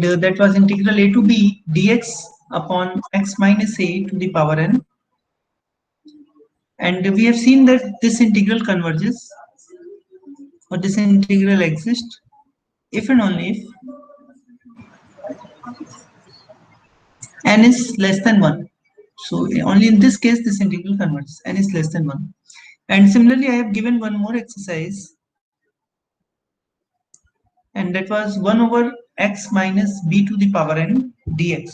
that was integral a to b dx upon x minus a to the power n. And we have seen that this integral converges, or this integral exists if and only if n is less than 1. So only in this case this integral converges, n is less than 1. And similarly, I have given one more exercise, and that was 1 over x minus b to the power n dx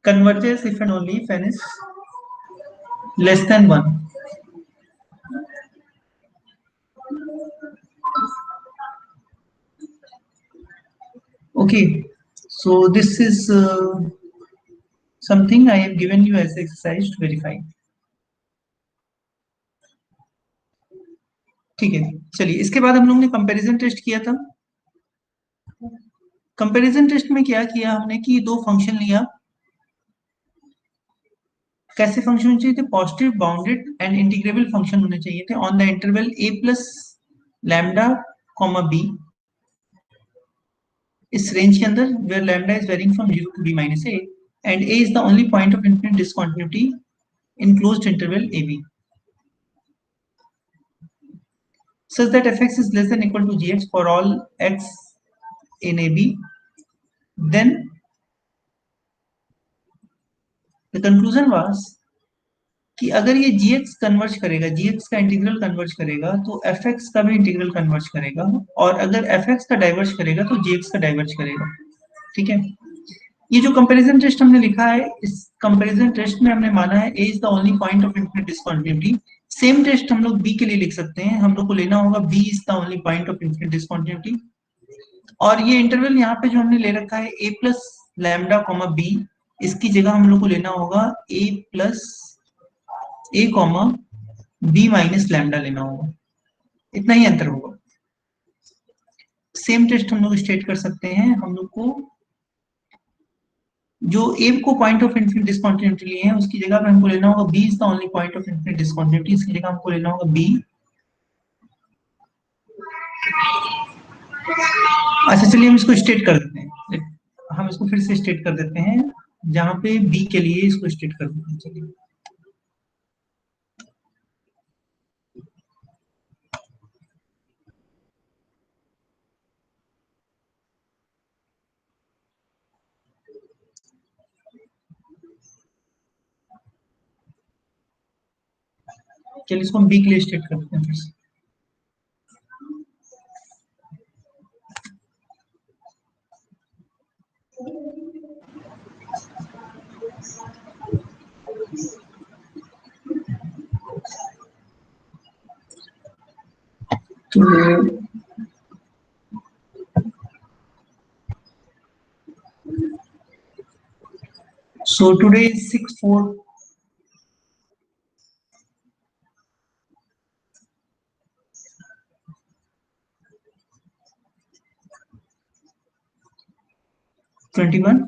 converges if and only if n is less than 1. Okay, so this is something I have given you as exercise to verify. ठीक है, चलिए इसके बाद हम लोग ने comparison test किया था। कंपैरिजन टेस्ट में क्या किया हमने कि दो फंक्शन लिया। कैसे फंक्शन होने चाहिए थे? Positive bounded and integrable function होने चाहिए थे on the interval a plus lambda comma b, इस रेंज के अंदर where lambda is varying from 0 to b minus a and a is the only point of infinite discontinuity in closed interval ab, such that fx is less than equal to gx for all x in ab. Then the conclusion was कि अगर ये gx converge करेगा, gx का integral converge करेगा तो fx का भी integral converge करेगा, और अगर fx का डाइवर्ज करेगा तो gx का डाइवर्ज करेगा। ठीक है, ये जो कंपैरिजन टेस्ट हमने लिखा है, इस कंपैरिजन टेस्ट में हमने माना है a is the only point of infinite discontinuity. Same test हम लोग b के लिए लिख सकते हैं। हम लोग को लेना होगा b is the only point of infinite discontinuity, और ये इंटरवल यहाँ पे जो हमने ले रखा है a plus lambda comma b, इसकी जगह हम लोग को लेना होगा a plus a comma b minus lambda लेना होगा। इतना ही अंतर होगा। सेम टेस्ट हम लोग स्टेट कर सकते हैं। हम लोग को जो a को पॉइंट ऑफ इनफिनिट डिस्कंटिन्यूटी लिए हैं उसकी जगह पे हमको लेना होगा b is the only point of infinite discontinuity, इसकी जगह हमको लेना होगा b। अच्छा चलिए हम इसको स्टेट कर देते हैं, हम इसको फिर से स्टेट कर देते हैं, जहां पे b के लिए इसको स्टेट कर देते हैं। चलिए चलिए इसको हम b के लिए स्टेट कर देते हैं फिर से। So today is 6/4 21,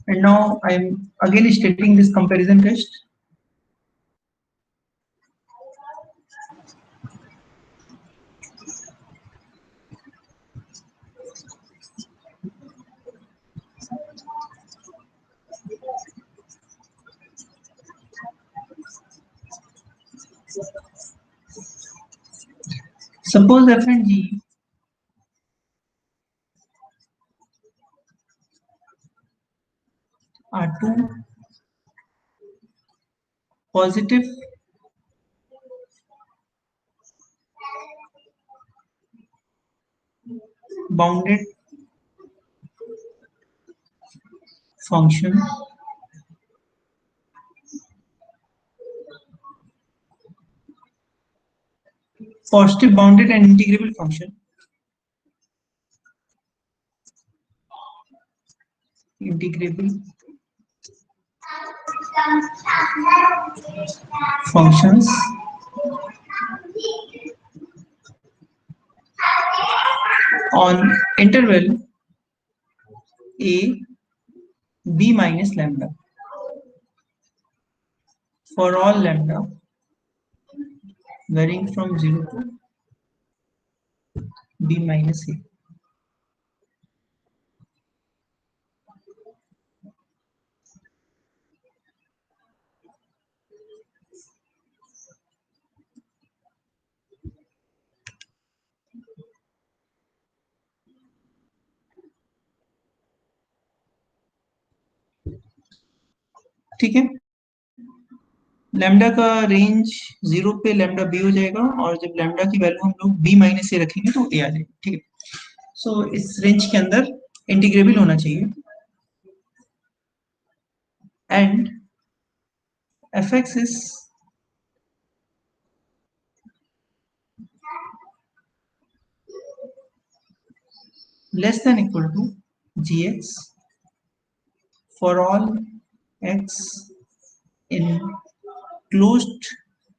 and now I am again stating this comparison test. Suppose f and g are two positive bounded function positive bounded and integrable function functions on interval a b minus lambda for all lambda varying from 0 to b minus a. ठीक है, lambda का range 0 पे lambda B हो जाएगा, और जब lambda की value हम लोग बी माइनस ए रखेंगे तो ए आ जाएगा। ठीक है, सो इस रेंज के अंदर इंटीग्रेबल होना चाहिए, and F X is less than equal to G X for all X in closed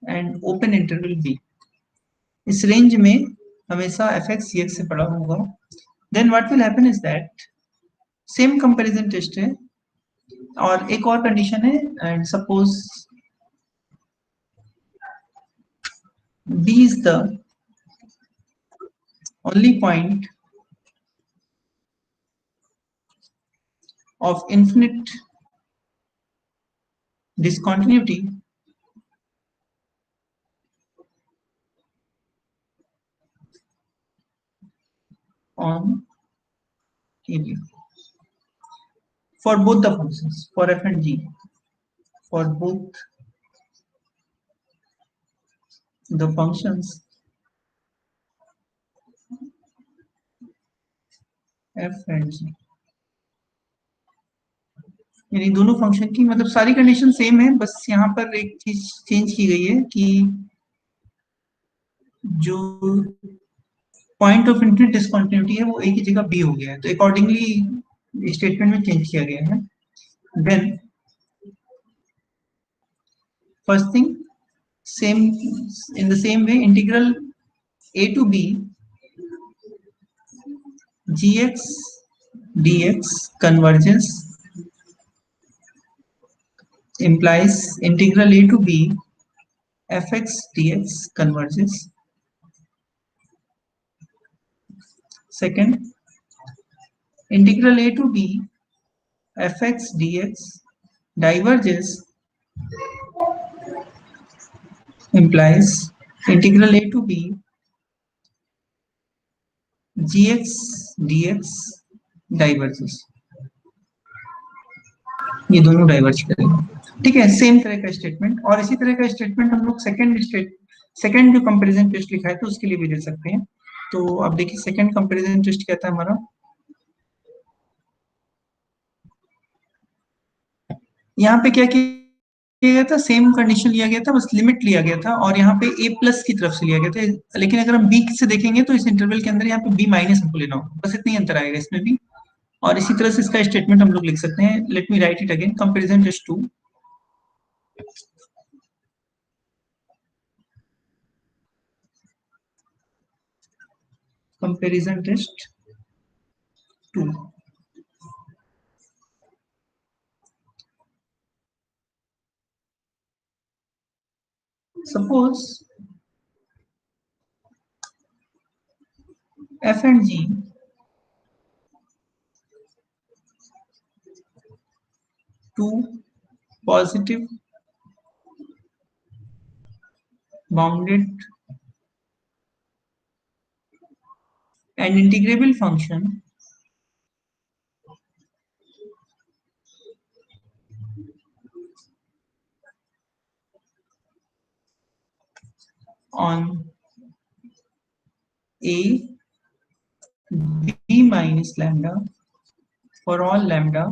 and open interval B. इस रेंज में हमेशा एफ एक्स सी एक्स से बड़ा होगा। Then what will happen is that same comparison test है, और एक और कंडीशन है, and suppose b is the only point of infinite discontinuity on AB for both the functions, for f and g, for both the functions f and g। यानी दोनों function की मतलब सारी कंडीशन सेम है, बस यहाँ पर एक चीज चेंज की गई है कि जो पॉइंट ऑफ इन्फिनिट डिसकंटिन्यूटी है वो ए की जगह बी हो गया है, तो अकॉर्डिंगली स्टेटमेंट में चेंज किया गया है। Then first thing, same in the same way integral a to b gx dx converges implies integral a to b fx dx converges। Second, integral a to b fx dx diverges implies integral a to b gx dx diverges। ये दोनों diverge करेंगे। ठीक है, same तरह का statement, और इसी तरह का स्टेटमेंट हम लोग सेकंड जो कंपैरिजन टेस्ट लिखा है तो उसके लिए भी दे सकते हैं। तो अब देखिए सेकंड कंपैरिजन टेस्ट क्या था हमारा। यहाँ पे क्या किया गया था, सेम कंडीशन लिया गया था, बस लिमिट लिया गया था, और यहाँ पे a प्लस की तरफ से लिया गया था। लेकिन अगर हम b से देखेंगे तो इस इंटरवल के अंदर यहाँ पे b माइनस हमको लेना होगा, बस इतना ही अंतर आएगा इसमें भी। और इसी तरह से इसका स्टेटमेंट हम लोग लिख सकते हैं। Let me write it again, comparison test 2, comparison test 2। Suppose f and g two positive bounded and integrable function on a b minus lambda for all lambda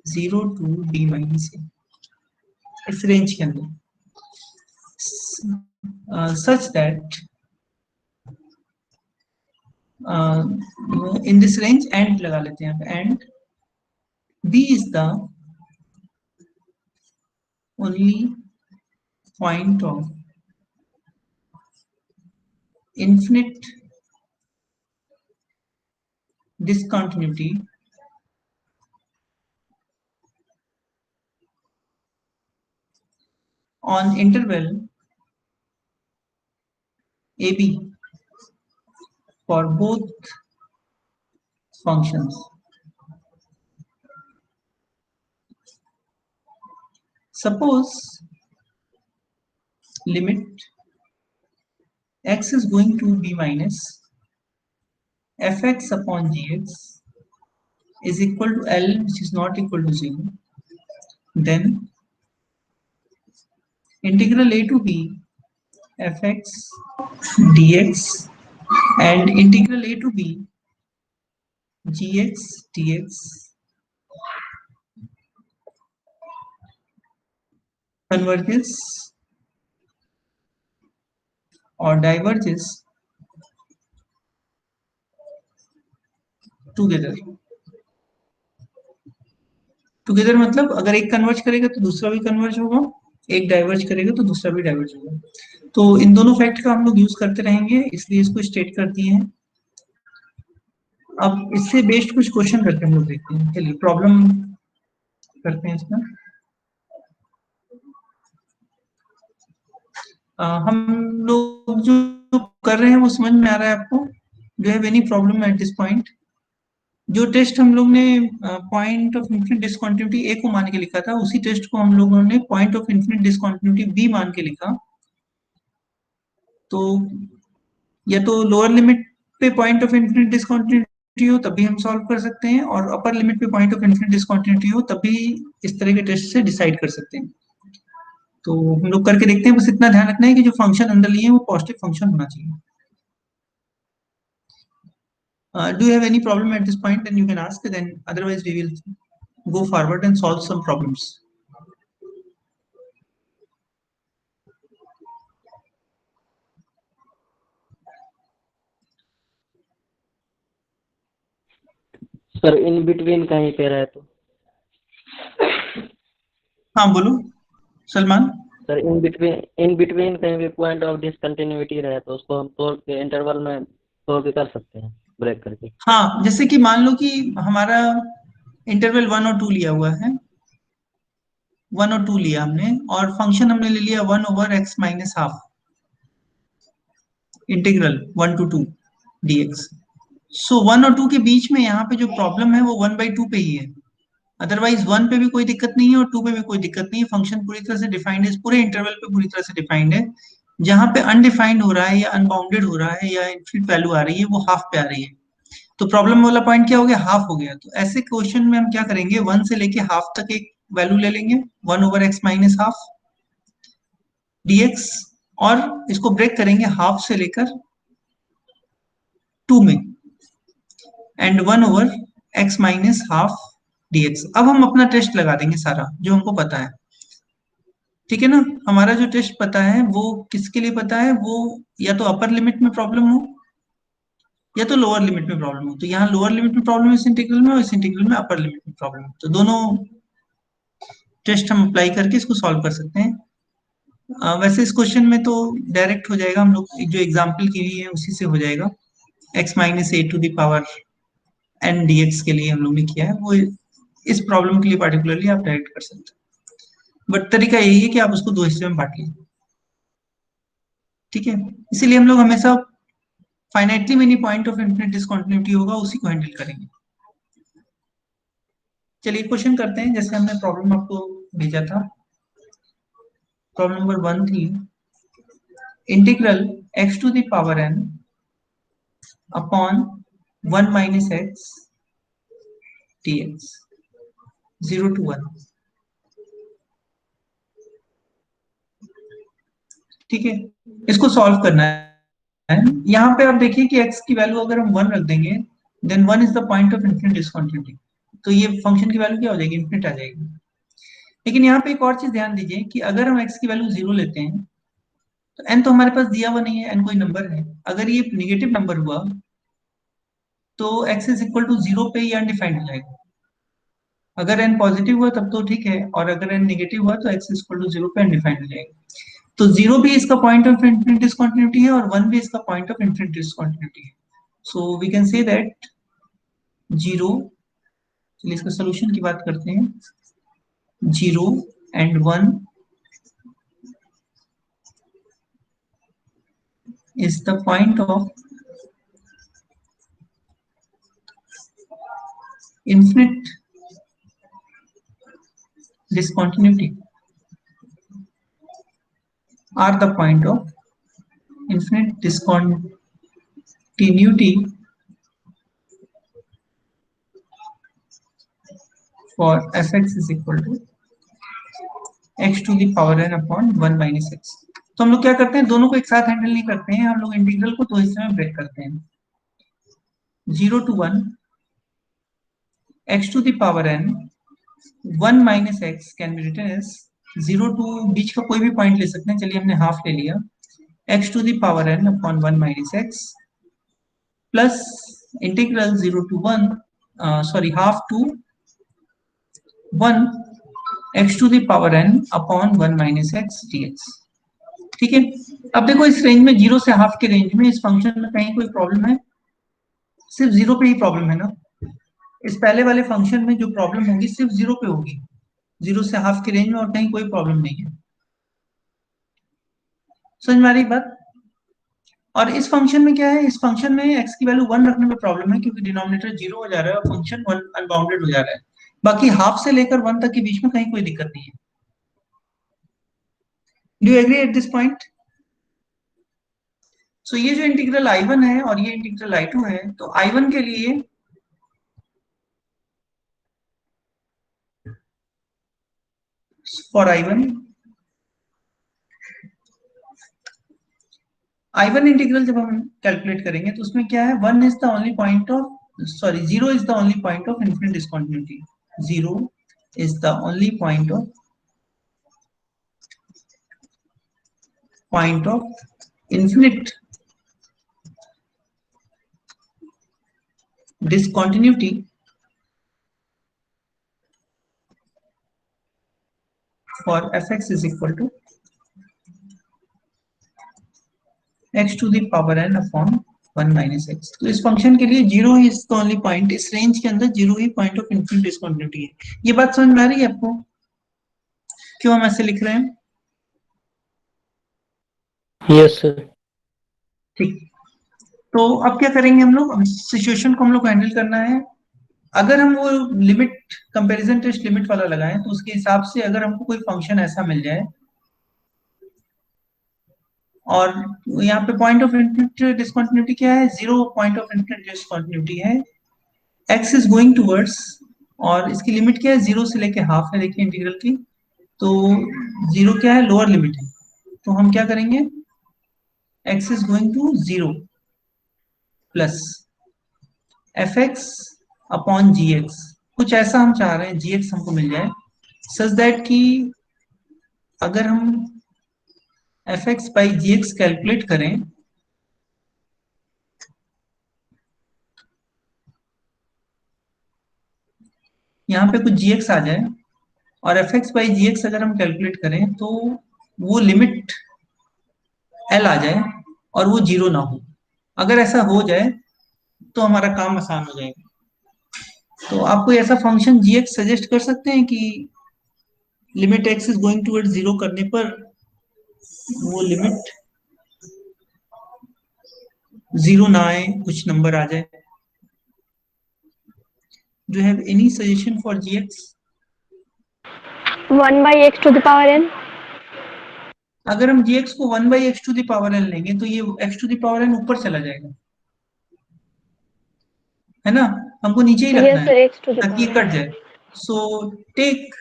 0 to b minus a, इस range के अंदर, such that in this range and लगा लेते हैं, and b is the only point of infinite discontinuity on interval AB for both functions. Suppose limit x is going to b minus fx upon gx is equal to L, which is not equal to 0, then integral a to b fx dx and integral a to b gx dx converges or diverges together. Together मतलब अगर एक converge करेगा तो दूसरा भी converge होगा, एक diverge करेगा तो दूसरा भी डाइवर्ज होगा। तो इन दोनों फैक्ट का हम लोग यूज करते रहेंगे, इसलिए इसको स्टेट कर दिए हैं। अब इससे बेस्ड कुछ क्वेश्चन करके हम लोग देखते हैं। चलिए प्रॉब्लम करते हैं इसका। हम लोग जो कर रहे हैं वो समझ में आ रहा है आपको? Do have any problem at this point? जो टेस्ट हम लोग ने पॉइंट ऑफ इन्फिनिट डिसकंटिन्यूटी ए को मान के लिखा था, उसी टेस्ट को हम लोगों ने point of infinite discontinuity B मान के लिखा। तो या तो लोअर लिमिट पे पॉइंट ऑफ इन्फिनिट डिसकंटिन्यूटी हो तब भी हम सॉल्व कर सकते हैं, और अपर लिमिट पे पॉइंट ऑफ इन्फिनिट डिसकंटिन्यूटी हो तब भी इस तरह के टेस्ट से डिसाइड कर सकते हैं। तो हम लोग करके देखते हैं। बस इतना ध्यान रखना है कि जो फंक्शन अंदर लिए हैं वो पॉजिटिव फंक्शन होना चाहिए। Do you have any problem at this point? Then you can ask. Then otherwise we will go forward and solve some problems. Sir in between कहीं पे रहे तो? हाँ बोलो सलमान। सर इन बिटवीन कहीं भी पॉइंट ऑफ डिसकंटिन्यूटी रहे तो उसको हम तोड़ के इंटरवल में तोड़ के कर सकते हैं, ब्रेक करके। हाँ, जैसे कि मान लो कि हमारा इंटरवल 1 और 2 लिया हुआ है, 1 और 2 लिया हमने, और फंक्शन हमने ले लिया 1 over x minus half, integral 1 to 2 dx। सो 1 और 2 के बीच में यहाँ पे जो प्रॉब्लम है वो 1/2 पे ही है। अदरवाइज 1 पे भी कोई दिक्कत नहीं है और 2 पे भी कोई दिक्कत नहीं है। फंक्शन पूरी तरह से डिफाइंड है, पूरे इंटरवल पे पूरी तरह से डिफाइंड है। जहां पे अनडिफाइंड हो रहा है या अनबाउंडेड हो रहा है या इनफिनिट वैल्यू आ रही है वो हाफ पे आ रही है। तो प्रॉब्लम वाला पॉइंट क्या हो गया? हाफ हो गया। तो ऐसे क्वेश्चन में हम क्या करेंगे, 1 से लेके हाफ तक एक वैल्यू ले लेंगे, 1 over x minus half dx, और इसको ब्रेक करेंगे हाफ से लेकर 2 में, and 1 over x minus half dx। अब हम अपना टेस्ट लगा देंगे सारा जो हमको पता है, ठीक है ना? हमारा जो टेस्ट पता है वो किसके लिए पता है? वो या तो अपर लिमिट में प्रॉब्लम हो या तो लोअर लिमिट में प्रॉब्लम हो। तो यहाँ लोअर लिमिट में प्रॉब्लम है इस इंटीग्रल में, और इस इंटीग्रल में अपर लिमिट में प्रॉब्लम है। तो दोनों टेस्ट हम अप्लाई करके इसको सॉल्व कर सकते हैं। वैसे इस क्वेश्चन में तो डायरेक्ट हो जाएगा, हम लोग जो एग्जाम्पल की हुई है उसी से हो जाएगा। x minus A to the power N D X के लिए हम लोग ने किया है, वो इस प्रॉब्लम के लिए पार्टिकुलरली आप डायरेक्ट कर सकते हैं। बट तरीका यही है कि आप उसको दो हिस्से में बांट लीजिए, ठीक है? इसीलिए हम लोग हमेशा finitely many point of infinite discontinuity होगा उसी को हैंडल करेंगे। चलिए क्वेश्चन करते हैं, जैसे हमने प्रॉब्लम आपको भेजा था। प्रॉब्लम नंबर 1 थी integral x to the power n upon 1 minus X dx 0 to 1, ठीक है? इसको सॉल्व करना है। यहाँ पे आप देखिए कि x की वैल्यू अगर हम 1 रख देंगे, then 1 is the point of infinite discontinuity. तो ये फंक्शन की वैल्यू क्या हो जाएगी? इन्फिनिट आ जाएगी। लेकिन यहाँ पे एक और चीज ध्यान दीजिए कि अगर हम x की वैल्यू 0 लेते हैं तो n तो हमारे पास दिया हुआ नहीं है, n कोई नंबर है। अगर ये निगेटिव नंबर हुआ तो x इज इक्वल टू 0 पे ही अनडिफाइंड हो जाएगा। अगर n पॉजिटिव हुआ तब तो ठीक है, और अगर n नेगेटिव हुआ तो x इज इक्वल टू 0 पे अनडिफाइंड हो जाएगा। तो 0 भी इसका पॉइंट ऑफ इन्फिनिट डिसकंटिन्यूटी है और 1 भी इसका पॉइंट ऑफ इन्फिनिट डिसकंटिन्यूटी है। So we can say that 0, चलिए इसका सोल्यूशन की बात करते हैं। 0 and 1 is the point of infinite discontinuity, are the point of infinite discontinuity for fx is equal to x to the power n upon 1 minus x। तो हम लोग क्या करते हैं, दोनों को एक साथ हैंडल नहीं करते हैं, हम लोग इंटीग्रल को दो हिस्से में ब्रेक करते हैं। 0 to 1 x to the power n 1 minus x can be written as 0 to बीच का कोई भी पॉइंट ले सकते हैं, चलिए हमने हाफ ले लिया, x to the power n upon 1 minus x plus integral 0 to 1 half to 1 x to the power n upon 1 minus x dx। ठीक है, अब देखो इस रेंज में, जीरो से हाफ के रेंज में इस फंक्शन में कहीं कोई प्रॉब्लम है? सिर्फ जीरो पे ही प्रॉब्लम है ना। इस पहले वाले फंक्शन में जो प्रॉब्लम होगी सिर्फ जीरो पे होगी, जीरो से हाफ के रेंज में, और कहीं कोई प्रॉब्लम नहीं है। समझ में आ रही बात? और इस फंक्शन में क्या है, इस फंक्शन में x की वैल्यू 1 रखने में प्रॉब्लम है, क्योंकि डिनोमिनेटर 0 हो जा रहा है और फंक्शन 1 अनबाउंडेड हो जा रहा है। बाकी हाफ से लेकर 1 तक के बीच में कहीं कोई दिक्कत नहीं है। Do you agree at this point? So ये जो इंटीग्रल I1 है और ये इंटीग्रल I2 है, तो I1 के लिए फॉर I1 इंटीग्रल जब हम कैलकुलेट करेंगे तो उसमें क्या है, 1 is the only point of, sorry 0 is the only point of infinite discontinuity. 0 is the only point of infinite discontinuity for fx is equal to x to the power n upon 1 minus x। तो इस function के लिए zero he is the only point, इस range के अंदर zero he point of infinite discontinuity है। ये बात समझ में आ रही है आपको, क्यों हम ऐसे लिख रहे हैं? Yes sir. ठीक, तो अब क्या करेंगे हम लोग, सिचुएशन को हम लोग हैंडल करना है। अगर हम वो लिमिट, कंपैरिजन टेस्ट लिमिट वाला लगाएं, तो उसके हिसाब से अगर हमको कोई फंक्शन ऐसा मिल जाए, और यहाँ पे पॉइंट ऑफ इन्फिनिट डिस्कंटिन्यूटी क्या है, zero point of infinite discontinuity है, एक्स इज गोइंग टूवर्ड्स, और इसकी लिमिट क्या है, जीरो से लेके हाफ है, देखिए इंटीग्रल की, तो जीरो क्या है, लोअर लिमिट है, तो हम क्या करेंगे, X is going to zero plus F x upon ji X, कुछ ऐसा हम चाह रहे हैं जी एक्स हमको मिल जाए, सच दैट कि अगर हम F X by ji X calculate करें, यहाँ पे कुछ जी एक्स आ जाए, और F X by ji X अगर हम कैलकुलेट करें तो वो लिमिट एल आ जाए और वो जीरो ना हो। अगर ऐसा हो जाए तो हमारा काम आसान हो जाएगा। तो आप कोई ऐसा फंक्शन जी एक्स सजेस्ट कर सकते हैं कि limit x is going toward zero करने पर वो लिमिट जीरो ना आए, कुछ नंबर आ जाए? Do you have any suggestion for G X? 1 by x to the power n। अगर हम जी एक्स को 1 by x to the power N लेंगे तो ये x to the power N ऊपर चला जाएगा, है ना, हमको नीचे ही रखना Yes है sir, x to the ताकि ये power कट n। जाए। So take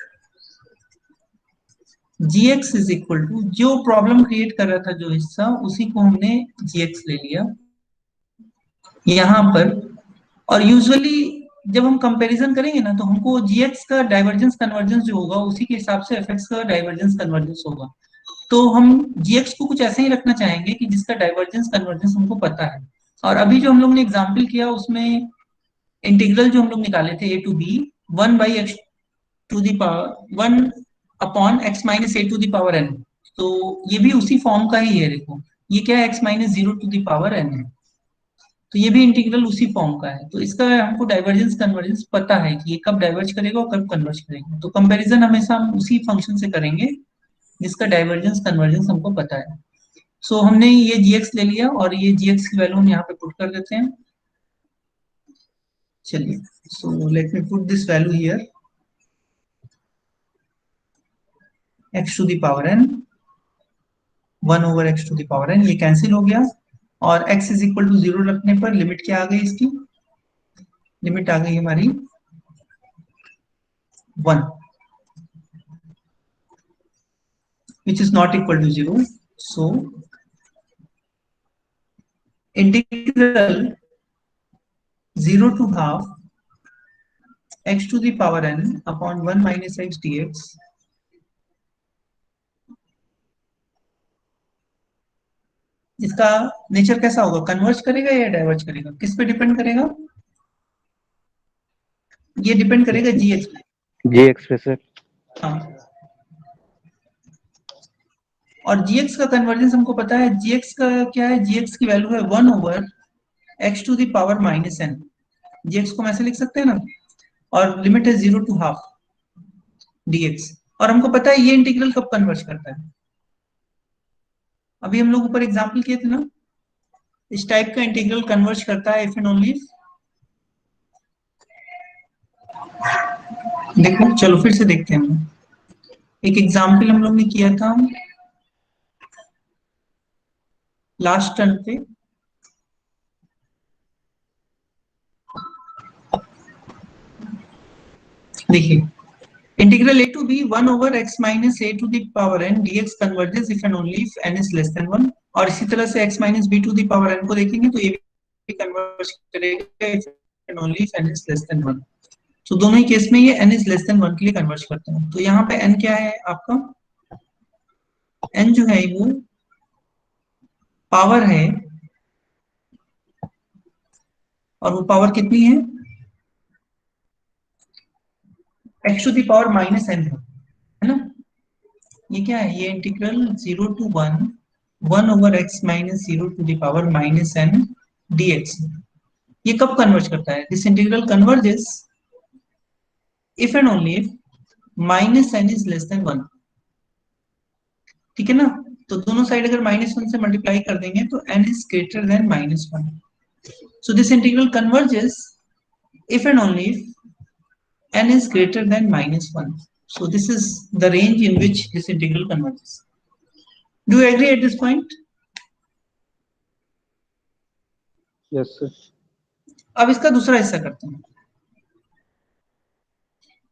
ji x is equal to, जो प्रॉब्लम क्रिएट कर रहा था जो हिस्सा, उसी को हमने जी एक्स ले लिया यहाँ पर। और यूजुअली जब हम कंपैरिजन करेंगे ना, तो हमको जी एक्स का डाइवर्जेंस कन्वर्जेंस जो होगा उसी के हिसाब से एफ एक्स का डाइवर्जेंस कन्वर्जेंस होगा। तो हम जी एक्स को कुछ ऐसे ही रखना चाहेंगे कि जिसका डाइवर्जेंस कन्वर्जेंस हमको पता है। और अभी जो हम लोग ने एग्जाम्पल किया उसमें इंटीग्रल जो हम लोग निकाले थे a to b 1 by x to the power 1 upon x minus A to the power n, तो ये भी उसी फॉर्म का ही है। देखो ये क्या है, X minus zero to the power N है, तो ये भी इंटीग्रल उसी फॉर्म का है। तो इसका हमको डाइवर्जेंस कन्वर्जेंस पता है कि ये कब डाइवर्ज करेगा और कब कन्वर्ज करेगा। तो कंपैरिजन हमेशा हम उसी फंक्शन से करेंगे जिसका डाइवर्जेंस कन्वर्जेंस हमको पता है। सो हमने ये gx ले लिया और ये gx की वैल्यू हम यहाँ पे पुट कर देते हैं। चलिए, so let me put this value here, x to the power n, 1 over x to the power n, ये कैंसिल हो गया और x इज इक्वल टू 0 रखने पर लिमिट क्या आ गई इसकी, लिमिट आ गई हमारी 1, which is not equal to 0. So integral 0 to half x to the power n upon 1 minus x dx इसका नेचर कैसा होगा, कन्वर्ज करेगा या डाइवर्ज करेगा, किस पे डिपेंड करेगा, ये डिपेंड करेगा gx पे। gx पे सर। हाँ, और gx का कन्वर्जेंस हमको पता है, gx का क्या है, gx की वैल्यू है 1 over x to the power minus n, gx को हम ऐसे लिख सकते हैं ना, और लिमिट है 0 टू हाफ dx, और हमको पता है ये इंटीग्रल कब कन्वर्ज करता है, अभी हम लोग ऊपर एग्जांपल किए थे ना, इस टाइप का इंटीग्रल कन्वर्ज करता है इफ एंड ओनली, देखो चलो फिर से देखते हैं, एक एग्जांपल हम लोग ने किया था लास्ट टर्म पे, देखिए integral a to b 1 over x minus a to the power n dx converges if and only if n is less than 1, और इसी तरह से x minus b to the power n को देखेंगे तो ये भी कन्वर्ज करेगा if and only if n is less than 1। तो दोनों ही केस में ये n इज लेस देन 1 के लिए कन्वर्ज करता है। तो यहाँ पे n क्या है आपका, n जो है वो पावर है, और वो पावर कितनी है, x to the power minus n है ना, ये क्या है, ये integral 0 to 1 1 over x minus 0 to the power minus n dx, ये कब कन्वर्ज करता है, this integral converges if and only if minus n is less than 1, ठीक है ना, तो दोनों साइड अगर माइनस 1 से मल्टीप्लाई कर देंगे तो n is greater than minus 1, so this integral converges if and only if n is greater than minus 1. So this is the range in which this integral converges. Do you agree at this point? Yes sir. अब इसका दूसरा हिस्सा करते हैं,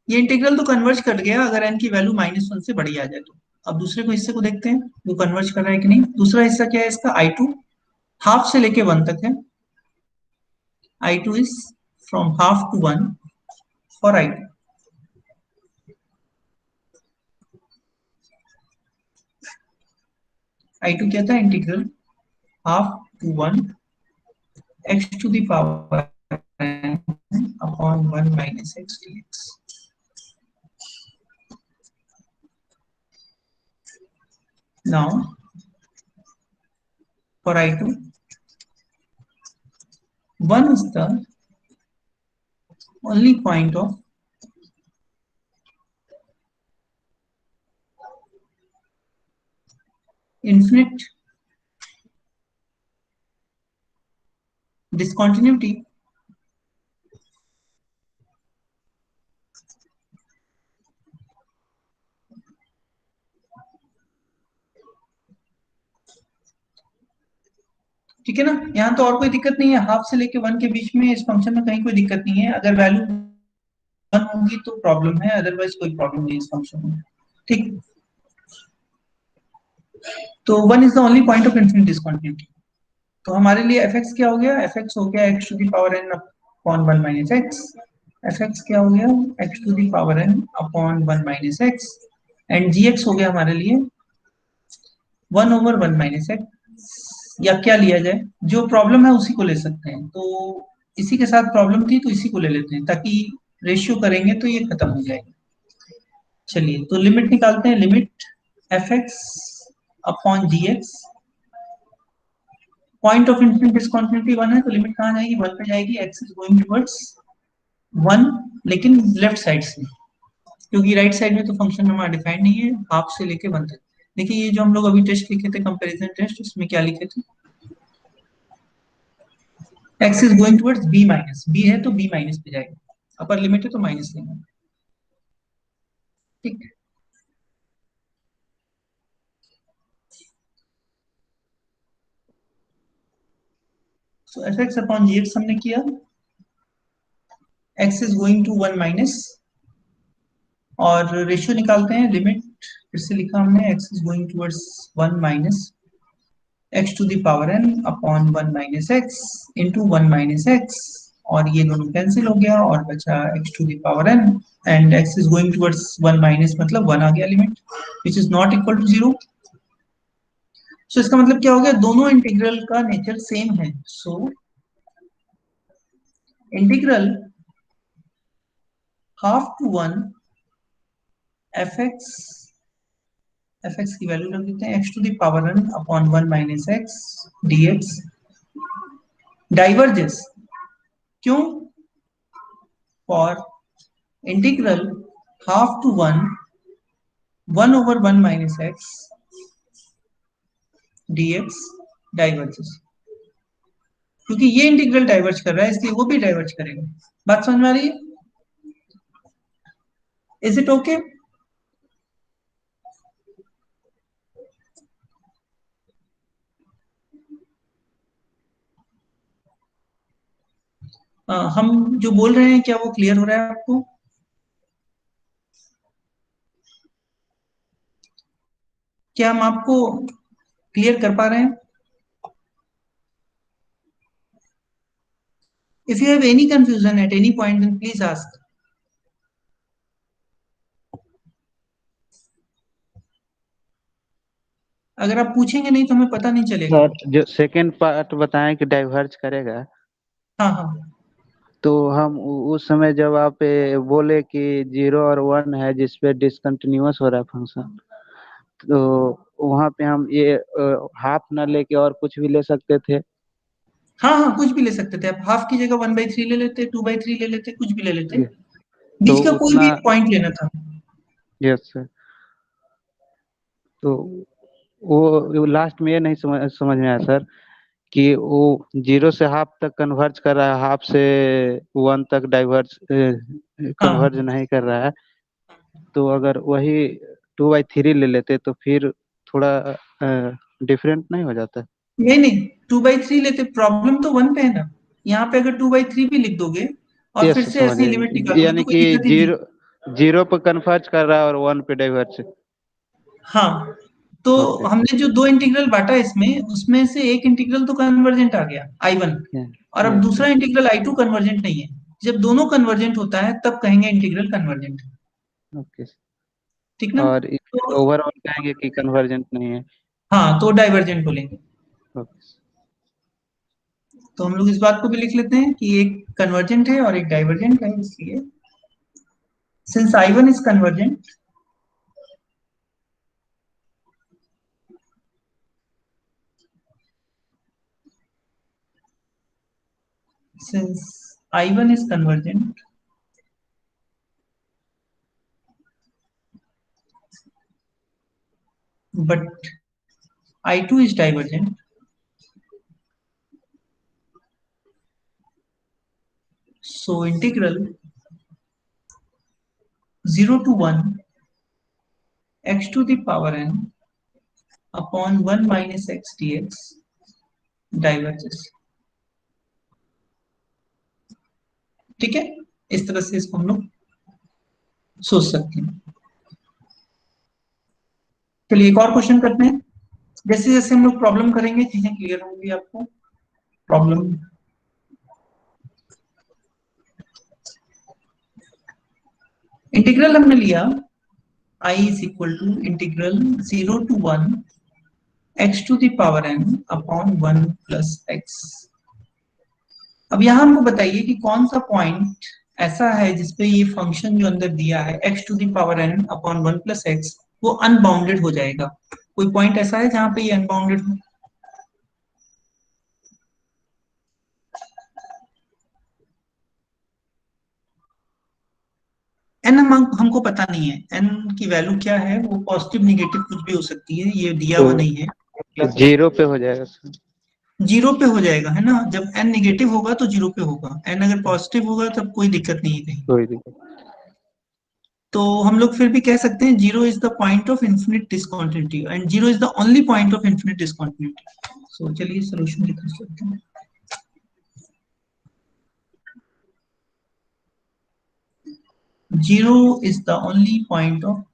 ये integral तो converge कर गया अगर n की वैल्यू माइनस 1 से बड़ी आ जाए तो। अब दूसरे को हिस्से को देखते हैं वो कन्वर्ज कर रहा है कि नहीं। दूसरा हिस्सा क्या है इसका, i2 हाफ से लेके 1 तक है, i2 is from half to 1 for i2। i2 क्या था, integral half to 1 x to the power n upon 1 minus x dx। Now for i2, 1 is the only point of infinite discontinuity ठीक है ना, यहाँ तो और कोई दिक्कत नहीं है, हाफ से लेके 1 के बीच में इस फंक्शन में कहीं कोई दिक्कत नहीं है, अगर वैल्यू 1 होगी तो प्रॉब्लम है, अदरवाइज कोई प्रॉब्लम नहीं इस फंक्शन में, ठीक। तो 1 is the only point of infinite discontinuity, तो हमारे लिए fx क्या हो गया, fx हो गया x to the power n upon 1 minus x, fx क्या हो गया, x to the power n upon 1 minus x, and gx हो गया हमारे लिए 1 ओवर 1 माइनस x, या क्या लिया जाए, जो प्रॉब्लम है उसी को ले सकते हैं, तो इसी के साथ प्रॉब्लम थी तो इसी को ले लेते हैं ताकि रेशियो करेंगे तो ये खत्म हो जाएगा। चलिए तो लिमिट निकालते हैं, limit fx upon gx, point of infinite discontinuity 1 है तो लिमिट कहाँ जाएगी, 1 पे जाएगी, x इज गोइंग टुवर्ड्स 1, लेकिन लेफ्ट साइड से, क्योंकि राइट साइड में तो फंक्शन हमारा डिफाइंड नहीं है, हाफ से लेके 1 तक, देखिए ये जो हम लोग अभी टेस्ट लिखे थे कंपैरिजन टेस्ट, उसमें क्या लिखे थे, x is going towards b minus, b है तो b माइनस पे जाएगा, अपर लिमिट है तो माइनस लेंगे, ठीक। सो एफ एक्स अपॉन जी एक्स हमने किया, x is going to 1 minus, और रेशियो निकालते हैं, लिमिट फिर से लिखा हमने, x is going towards 1 minus x to the power n upon 1 minus x into 1 minus x, और ये दोनों कैंसिल हो गया और बचा x to the power n, and x is going towards 1 minus मतलब 1 आ गया limit, which is not equal to 0। सो इसका मतलब क्या हो गया, दोनों इंटीग्रल का नेचर सेम है। So integral half to 1 f x की वैल्यू रख देते हैं x to the power n upon 1 minus x dx diverges, क्यों, for integral half to 1 1 over 1 minus x dx diverges, क्योंकि ये इंटीग्रल डाइवर्ज कर रहा है इसलिए वो भी डाइवर्ज करेगा। बात समझ में आ रही है? Is it okay? हम जो बोल रहे हैं क्या वो क्लियर हो रहा है आपको? क्या हम आपको क्लियर कर पा रहे हैं? If you have any confusion at any point then please ask. अगर आप पूछेंगे नहीं तो हमें पता नहीं चलेगा। सर जो सेकंड पार्ट बताएं कि डाइवर्ज करेगा, हाँ हाँ तो हम उस समय जब आप बोले कि 0 और 1 है जिसपे डिसकंटिन्यूअस हो रहा है फंक्शन, तो वहाँ पे हम ये हाफ ना लेके और कुछ भी ले सकते थे। हाँ हाँ, कुछ भी ले सकते थे आप, हाफ की जगह 1/3 ले लेते, 2/3 ले लेते, कुछ भी ले लेते, तो बीच का कोई उतना, भी एक पॉइंट लेना था। यस सर, तो वो लास्ट में ये नहीं समझ में आया सर कि वो 0 से हाफ तक कन्वर्ज कर रहा है, हाफ से 1 तक डाइवर्ज हाँ कन्वर्ज नहीं कर रहा है। तो अगर वही 2/3 ले लेते तो फिर थोड़ा डिफरेंट नहीं हो जाता? नहीं नहीं, 2/3 लेते, प्रॉब्लम तो 1 पे है ना, यहाँ पे अगर 2/3 भी लिख दोगे और यस फिर से समझ ऐसे ही लिमिट गए, निकालोगे तो यानी कोई कि दिक्कत ही नहीं। 0 पे कन्वर्ज कर रहा है और 1 पे डाइवर्ज। हाँ, तो ओके। हमने जो दो इंटीग्रल बांटा इसमें, उसमें से एक इंटीग्रल तो कन्वर्जेंट आ गया I1, और अब यस दूसरा सर। इंटीग्रल I2 कन्वर्जेंट नहीं है। जब दोनों कन्वर्जेंट होता है तब कहेंगे इंटीग्रल कन्वर्जेंट, ओके। ठीक ना? और तो ओवरऑल कहेंगे कि कन्वर्जेंट नहीं है। हाँ, तो डाइवर्जेंट बोलेंगे। ओके। तो हम लोग इस बात को भी लिख लेते हैं कि एक कन्वर्जेंट है और एक डाइवर्जेंट है, इसलिए since I1 is convergent, since I1 is convergent, but I2 is divergent, so integral 0 to 1 x to the power n upon 1 minus x dx diverges। ठीक है, इस तरह से इसको हम लोग सोच सकते हैं। चलिए एक और क्वेश्चन करते हैं। जैसे जैसे हम लोग प्रॉब्लम करेंगे चीजें क्लियर होंगी आपको। प्रॉब्लम, इंटीग्रल हमने लिया I is equal to integral 0 to 1 x to the power n upon 1 plus x। अब यहां हमको बताइए कि कौन सा पॉइंट ऐसा है जिसपे ये फंक्शन जो अंदर दिया है x to the power n upon 1 plus x, वो अनबाउंडेड हो जाएगा। कोई पॉइंट ऐसा है जहां पे ये अनबाउंडेड हो? एन हमको पता नहीं है, एन की वैल्यू क्या है, वो पॉजिटिव निगेटिव कुछ भी हो सकती है, ये दिया हुआ नहीं है। जीरो पे हो जाएगा सर। जीरो पे हो जाएगा है ना, जब एन निगेटिव होगा तो जीरो पे होगा, एन अगर पॉजिटिव होगा तब कोई दिक्कत नहीं है कहीं। कोई दिक्कत। तो हम लोग फिर भी कह सकते हैं zero is the point of infinite discontinuity and zero is the only point of infinite discontinuity. So चलिए सॉल्यूशन की तरफ चलते हैं। Zero is the only point of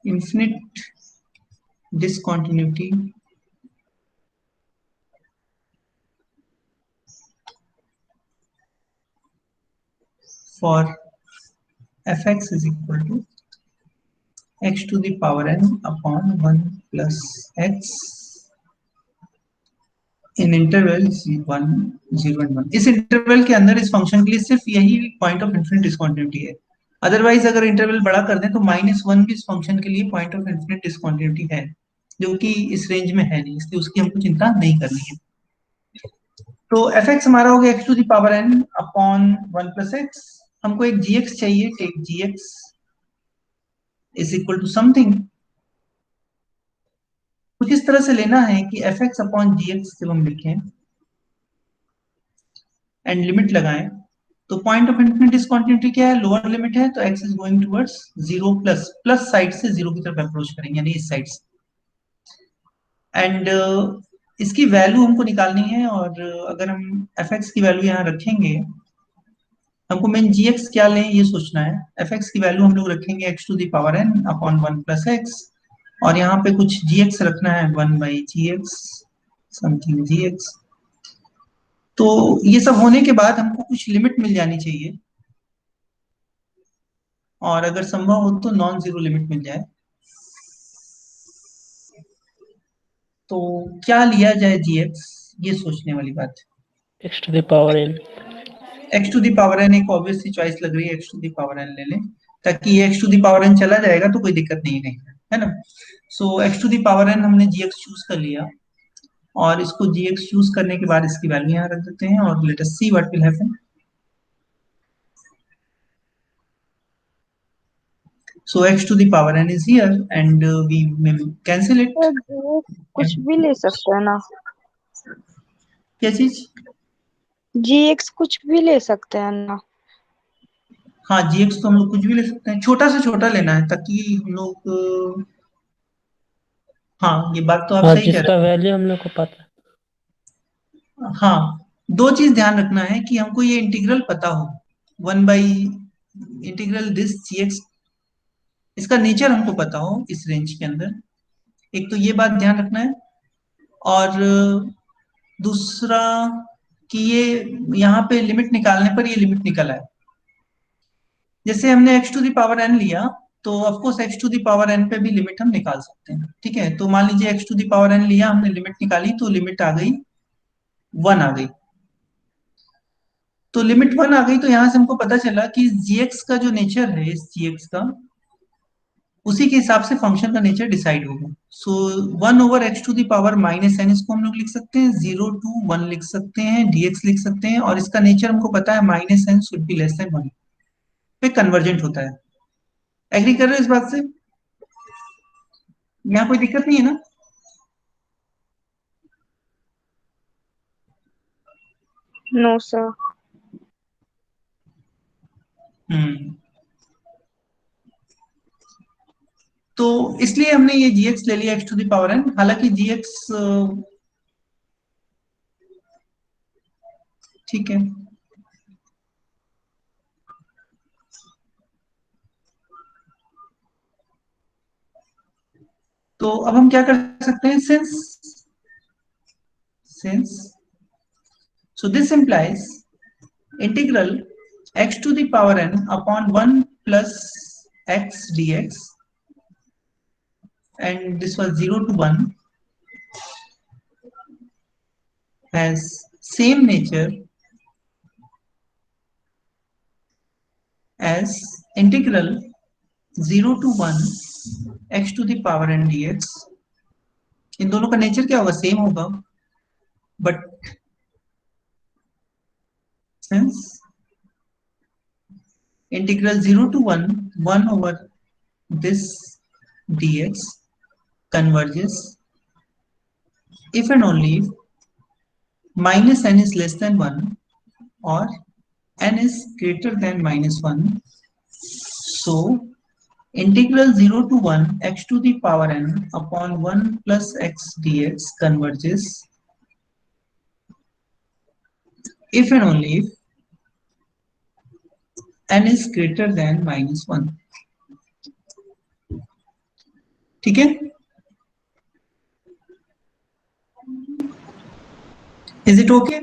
infinite discontinuity for fx is equal to x to the power n upon 1 plus x in interval 1 0 and 1। इस interval के अंदर इस function के लिए सिर्फ यही पॉइंट ऑफ इन्फिनिट डिस्कंटिन्यूटी है। अदरवाइज अगर इंटरवल बड़ा कर दें तो -1 भी इस फंक्शन के लिए पॉइंट ऑफ इन्फिनिट डिस्कंटिन्यूटी है, जो कि इस रेंज में है नहीं, इसलिए उसकी हमको चिंता नहीं करनी है। तो एफ एक्स हमारा हो गया x to the power n upon 1 plus x. हमको एक जी एक्स चाहिए, take ji x is equal to something. कुछ इस तरह से लेना है कि एफ एक्स अपॉन जी एक्स जब हम लिखें एंड लिमिट लगाएं, तो पॉइंट ऑफ इन्फिनिट डिस्कंटिन्यूटी क्या है, लोअर लिमिट है, तो x is going towards zero, plus side से जीरो की तरफ अप्रोच करेंगे, यानी इस साइड से। एंड इसकी वैल्यू हमको निकालनी है, और अगर हम एफ एक्स की वैल्यू यहाँ रखेंगे, हमको मेन जी एक्स क्या लें ये सोचना है। एफ एक्स की वैल्यू हम लोग रखेंगे x to the power n upon 1 plus x, और यहाँ पे कुछ जी एक्स रखना है 1 by ji x something g x. तो ये सब होने के बाद हमको कुछ लिमिट मिल जानी चाहिए, और अगर संभव हो तो नॉन जीरो लिमिट मिल जाए। तो क्या लिया जाए जी एक्स, ये सोचने वाली बात है। X to the power n. X to the power n एक ऑब्वियस सी चॉइस लग रही है, x to the power n ले लें, ताकि ये x to the power n चला जाएगा तो कोई दिक्कत नहीं है कहीं, है ना। So x to the power n हमने जी एक्स चूज कर लिया, और इसको जी एक्स चूज करने के बाद इसकी वैल्यू यहाँ रख देते हैं, और let us see what will happen. So x to the power n is here and we may cancel it। तो कुछ भी ले सकते हैं ना, क्या चीज? जी एक्स कुछ भी ले सकते हैं ना। हाँ gx तो हम लोग कुछ भी ले सकते हैं, छोटा से छोटा लेना है ताकि हम लोग हाँ ये बात तो आप हाँ, सही कह जिसका रहे वैल्यू हम लोग को पता है। हैं। हाँ, दो चीज ध्यान रखना है कि हमको ये इंटीग्रल पता हो, 1 बाई इंटीग्रल दिस gx, इसका नेचर हमको पता हो इस रेंज के अंदर, एक तो ये बात ध्यान रखना है। और दूसरा कि ये यहाँ पे लिमिट निकालने पर ये लिमिट निकल आए। जैसे हमने x to the power n लिया, तो of course x to the power n पे भी लिमिट हम निकाल सकते हैं, ठीक है। तो मान लीजिए x to the power n लिया हमने, लिमिट निकाली, तो लिमिट आ गई 1 आ गई। तो लिमिट 1 आ गई, तो यहां से हमको पता चला कि gx का जो नेचर है, इस gx का, उसी के हिसाब से फंक्शन का नेचर डिसाइड होगा। So 1 over x to the power minus n, इसको हम लोग लिख सकते हैं, 0 टू 1 लिख सकते हैं, dx लिख सकते हैं, और इसका नेचर हमको पता है minus n should be less than 1 पे कन्वर्जेंट होता है। एग्री कर रहे हो इस बात से? यहाँ कोई दिक्कत नहीं है ना? No sir. तो इसलिए हमने ये gx ले लिया x to the power n, हालांकि gx ठीक है। तो अब हम क्या कर सकते हैं, since so this implies integral x to the power n upon 1 plus x dx, and this was 0 to 1, has same nature as integral 0 to 1 x to the power n dx। इन दोनों का नेचर क्या होगा, same होगा, but since integral 0 to 1 over this dx converges if and only if minus n is less than 1 or n is greater than minus 1. So integral 0 to 1 x to the power n upon 1 plus x dx converges if and only if n is greater than minus 1. ठीक है? Is it okay?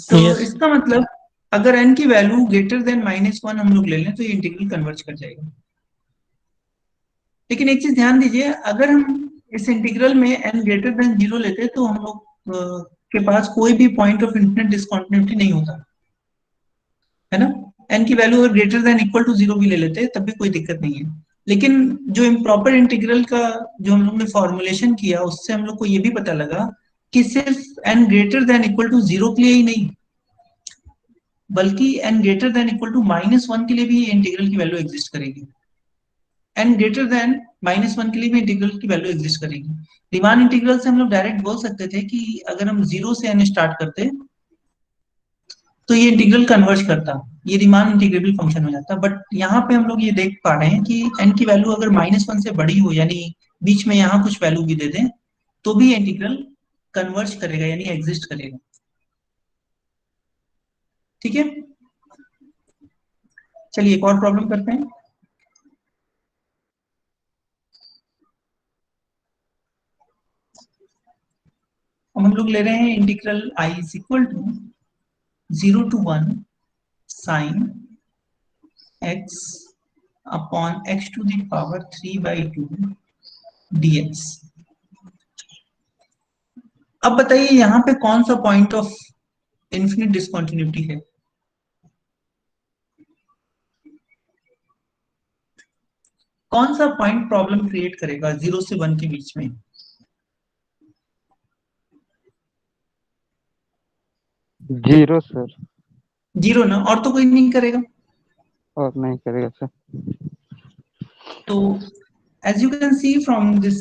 तो Yes. इसका मतलब अगर n की value greater than minus 1 हम लोग ले लें तो ये इंटीग्रल कन्वर्ज कर जाएगा। लेकिन एक चीज ध्यान दीजिए, अगर हम इस इंटीग्रल में n ग्रेटर देन 0 लेते तो हम लोग के पास कोई भी पॉइंट ऑफ इन्फिनिट डिस्कंटिन्यूटी नहीं होता, है ना? n की वैल्यू अगर ग्रेटर देन इक्वल टू 0 भी ले लेते तब भी कोई दिक्कत नहीं है। लेकिन जो इम्प्रॉपर इंटीग्रल का जो हम लोग ने फॉर्मुलेशन किया उससे हम लोग को ये भी पता लगा कि सिर्फ n greater than equal to 0 के लिए ही नहीं, बल्कि n greater than equal to minus 1 के लिए भी इंटीग्रल की वैल्यू एग्जिस्ट करेगी। n ग्रेटर देन माइनस 1 के लिए भी इंटीग्रल की वैल्यू एग्जिस्ट करेगी। रीमान इंटीग्रल से हम लोग डायरेक्ट बोल सकते थे कि अगर हम 0 से n स्टार्ट करते तो ये इंटीग्रल कन्वर्ज करता, ये रीमान इंटीग्रेबल फंक्शन हो जाता। बट यहाँ पे हम लोग ये देख पा रहे हैं कि n की वैल्यू अगर माइनस 1 से बड़ी हो, यानी बीच में यहाँ कुछ वैल्यू भी दे दें, तो भी इंटीग्रल कन्वर्ज करेगा यानी एग्जिस्ट करेगा। ठीक है, चलिए एक और प्रॉब्लम करते हैं। हम लोग ले रहे हैं integral i is equal to 0 to 1 sin x upon x to the power 3/2 dx। अब बताइए यहाँ पे कौन सा पॉइंट ऑफ इन्फिनिट डिस्कंटिन्यूटी है? कौन सा पॉइंट प्रॉब्लम क्रिएट करेगा 0 से 1 के बीच में? Zero sir. जीरो ना, और तो कोई नहीं करेगा। और नहीं करेगा सर। तो as you can see from this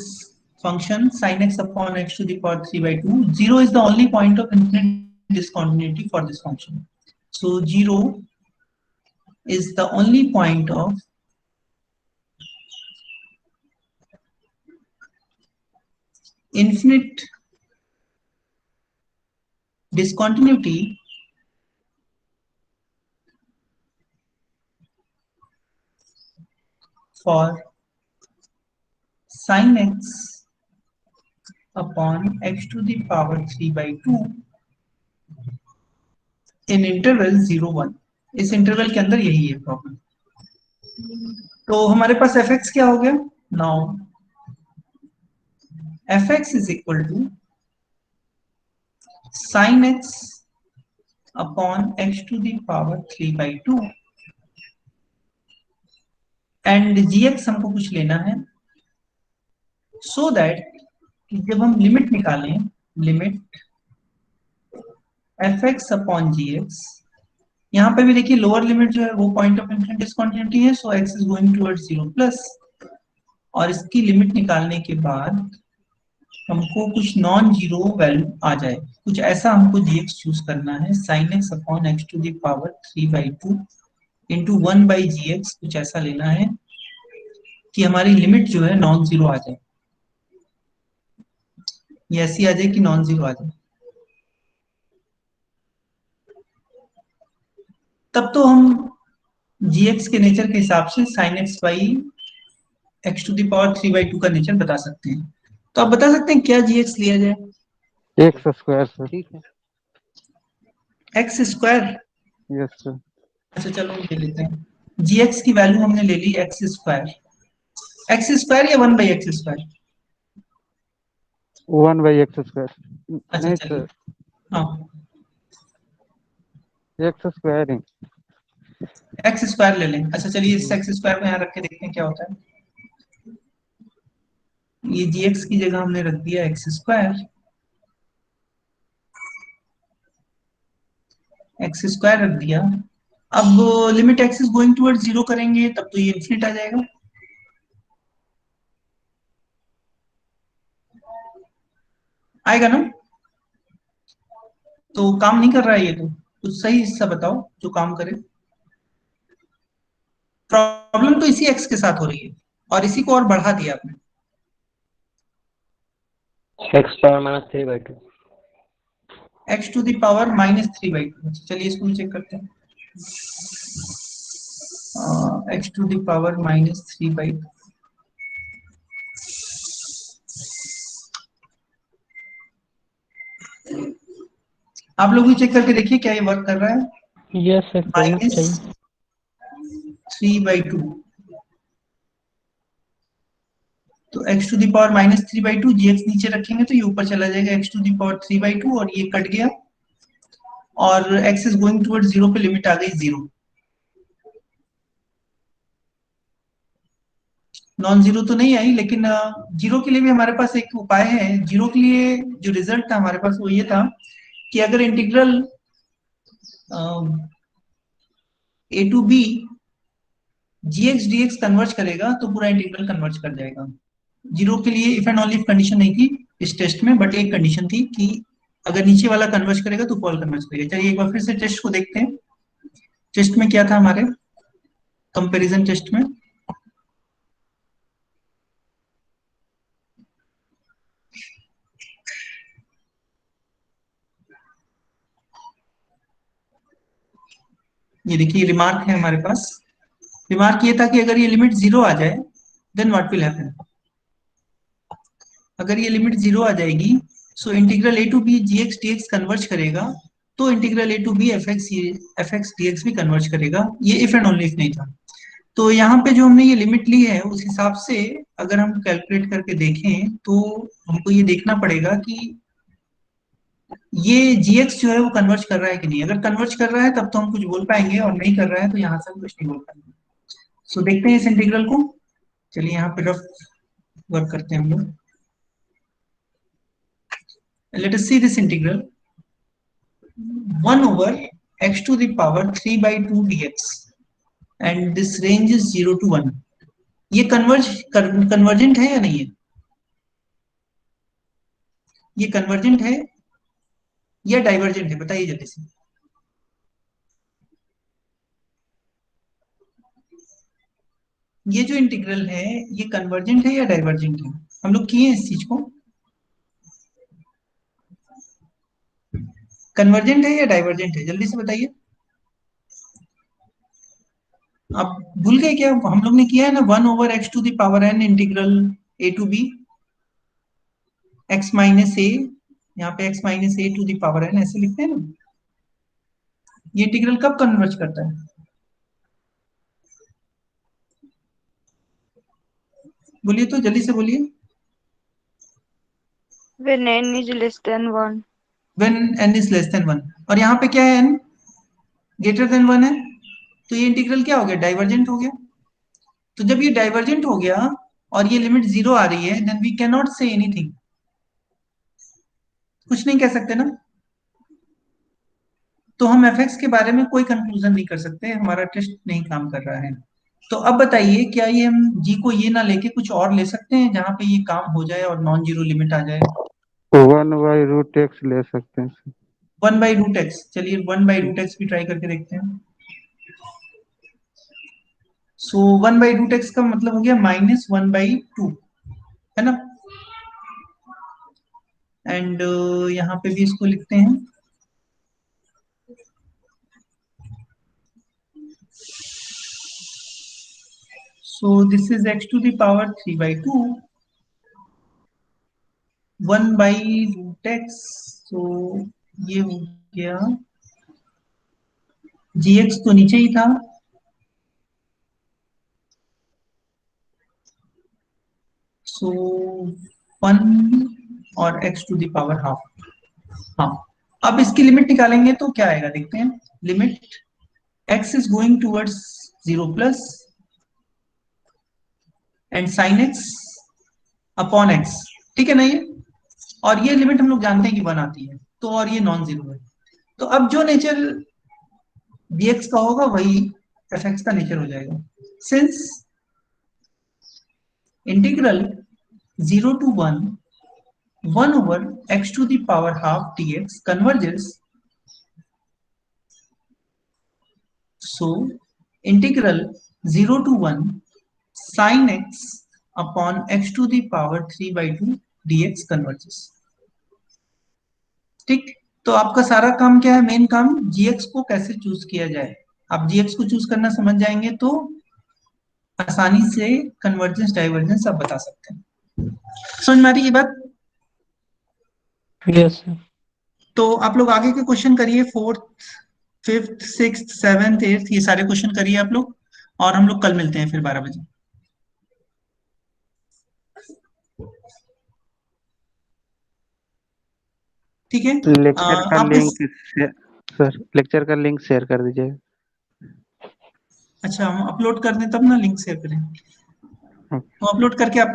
function sin x upon x to the power 3/2, 0 is the only point of infinite discontinuity for this function. So 0 is the only point of infinite discontinuity for sin x upon x to the power 3/2 in interval 0 1। इस interval के अंदर यही है problem. तो हमारे पास fx क्या हो गया? Now fx is equal to sin x upon x to the power 3/2 and gx हमको कुछ लेना है, सो दैट जब हम लिमिट निकालें, लिमिट fx अपॉन gx, यहाँ पे भी देखिए लोअर लिमिट जो है वो पॉइंट ऑफ इन्फिनिट डिस्कंटिन्यूटी है, सो x is going towards 0 plus, और इसकी लिमिट निकालने के बाद हमको कुछ नॉन जीरो वैल्यू आ जाए, कुछ ऐसा हमको gx चूज करना है, sin x upon x to the power 3/2 into 1/gx, कुछ ऐसा लेना है कि हमारी लिमिट जो है नॉन जीरो आ जाए, ये ऐसी आ जाए कि नॉन जीरो आ जाए। तब तो हम gx के नेचर के हिसाब से sin x by x to the power 3/2 का नेचर बता सकते हैं। तो आप बता सकते हैं क्या gx लिया जाए? X square sir. ठीक है, एक्स स्क्वायर। Yes sir. अच्छा चलो ले लेते हैं, gx की वैल्यू हमने ले ली एक्स स्क्वायर। एक्स स्क्वायर या 1/x स्क्वायर? 1/x square. अच्छा नहीं चलिए, सर, हाँ एक्स स्क्वायर ही। एक्स स्क्वायर ले लें। अच्छा चलिए इस एक्स स्क्वायर को यहाँ रख के देखते हैं क्या होता है। ये gx की जगह हमने रख दिया एक्स स्क्वायर, रख दिया। अब limit x is going towards zero करेंगे तब तो ये इन्फिनिट आ जाएगा, आएगा ना? तो काम नहीं कर रहा है ये, तो कुछ सही हिस्सा बताओ जो काम करे। प्रॉब्लम तो इसी एक्स के साथ हो रही है और इसी को और बढ़ा दिया आपने। x⁻³ x to the power -3/2। चलिए इसको भी चेक करते हैं। X to the power -3/2। आप लोग भी चेक करके देखिए क्या ये वर्क कर रहा है। यस सर, करना माइनस चाहिए। 3/2, तो x to the power -3/2, gx नीचे रखेंगे तो ये ऊपर चला जाएगा x टू द पावर 3/2 और ये कट गया और x is going towards zero पे लिमिट आ गई जीरो। नॉन जीरो तो नहीं आई, लेकिन जीरो के लिए भी हमारे पास एक उपाय है। जीरो के लिए जो रिजल्ट था हमारे पास वो ये था कि अगर integral a to b gx dx converge करेगा तो पूरा इंटीग्रल कन्वर्ज कर जाएगा। जीरो के लिए इफ एंड ओनली कंडीशन नहीं थी इस टेस्ट में, बट एक कंडीशन थी कि अगर नीचे वाला कन्वर्ज करेगा तो ऊपर कन्वर्ज करेगा। चलिए एक बार फिर से टेस्ट को देखते हैं। टेस्ट में क्या था हमारे कंपैरिजन टेस्ट में? ये देखिए रिमार्क है हमारे पास। रिमार्क ये था कि अगर ये लिमिट जीरो आ जाए देन व्हाट विल हैपन। अगर ये लिमिट जीरो आ जाएगी so integral a to b gx dx converge करेगा, तो integral a to b fx dx भी कन्वर्ज करेगा। ये इफ एंड ओनली इफ नहीं था। तो यहाँ पे जो हमने ये लिमिट ली है उस हिसाब से अगर हम कैलकुलेट करके देखें तो हमको ये देखना पड़ेगा कि ये gx जो है वो कन्वर्ज कर रहा है कि नहीं। अगर कन्वर्ज कर रहा है तब तो हम कुछ बोल पाएंगे और नहीं कर रहा है तो यहाँ से हम कुछ नहीं बोल पाएंगे। सो देखते हैं इस इंटीग्रल को। चलिए यहाँ पे रफ वर्क करते हैं हम लोग। Let us see this integral 1 over x to the power 3/2 dx and this range is 0 to 1। ये कन्वर्जेंट है या नहीं है? ये कन्वर्जेंट है या डाइवर्जेंट है, बताइए जल्दी से। ये जो इंटीग्रल है ये कन्वर्जेंट है या डाइवर्जेंट है? हम लोग किए इस चीज को। कन्वर्जेंट है या डाइवर्जेंट है, जल्दी से बताइए। आप भूल गए क्या? हम लोग ने किया है ना 1 over x to the power n integral a to b x minus a, यहाँ पे x minus a to the power n ऐसे लिखते हैं ना। ये इंटीग्रल कब कन्वर्ज करता है? बोलिए तो जल्दी से बोलिए। when n is less than 1। when n is less than 1 और यहाँ पे क्या है n greater than 1 है, तो ये इंटीग्रल क्या हो गया? डाइवर्जेंट हो गया। तो जब ये डाइवर्जेंट हो गया और ये लिमिट जीरो आ रही है then we can not say anything, कुछ नहीं कह सकते ना। तो हम fx के बारे में कोई कंक्लूजन नहीं कर सकते, हमारा टेस्ट नहीं काम कर रहा है। तो अब बताइए क्या ये हम g को ये ना लेके कुछ और ले सकते हैं जहां पे ये काम हो जाए और नॉन जीरो लिमिट आ जाए? 1/√x ले सकते हैं सर। 1/√x, चलिए 1/√x भी ट्राई करके देखते हैं। सो 1/√x का मतलब हो गया -1/2, है ना। एंड यहाँ पे भी इसको लिखते हैं। So this is x to the power 3/2 1/√x। तो ये हो गया, gx तो नीचे ही था, सो 1 और x to the power half. हाँ, अब इसकी लिमिट निकालेंगे तो क्या आएगा देखते हैं। Limit x is going towards 0 plus and sine x अपॉन एक्स, ठीक है ना ये, और ये लिमिट हम लोग जानते हैं कि 1 आती है, तो और ये नॉन जीरो है। तो अब जो नेचर dx का होगा वही fx का नेचर हो जाएगा। Since integral 0 to 1 over x to the power half dx converges, so integral 0 to 1 sin x upon x to the power 3/2 dx converges। ठीक, तो आपका सारा काम क्या है, मेन काम gx को कैसे चूज किया जाए। आप gx को चूज करना समझ जाएंगे तो आसानी से कन्वर्जेंस डाइवर्जेंस आप बता सकते हैं। समझ में आ रही है ये बात? Yes sir. तो आप लोग आगे के क्वेश्चन करिए, 4th 5th 6th 7th 8th ये सारे क्वेश्चन करिए आप लोग, और हम लोग कल मिलते हैं फिर 12 बजे। ठीक है, लेक्चर का आप इस, लिंक सर, लेक्चर का लिंक शेयर कर दीजिएगा। अच्छा हम अपलोड कर दें तब ना लिंक शेयर करें, तो अपलोड करके आप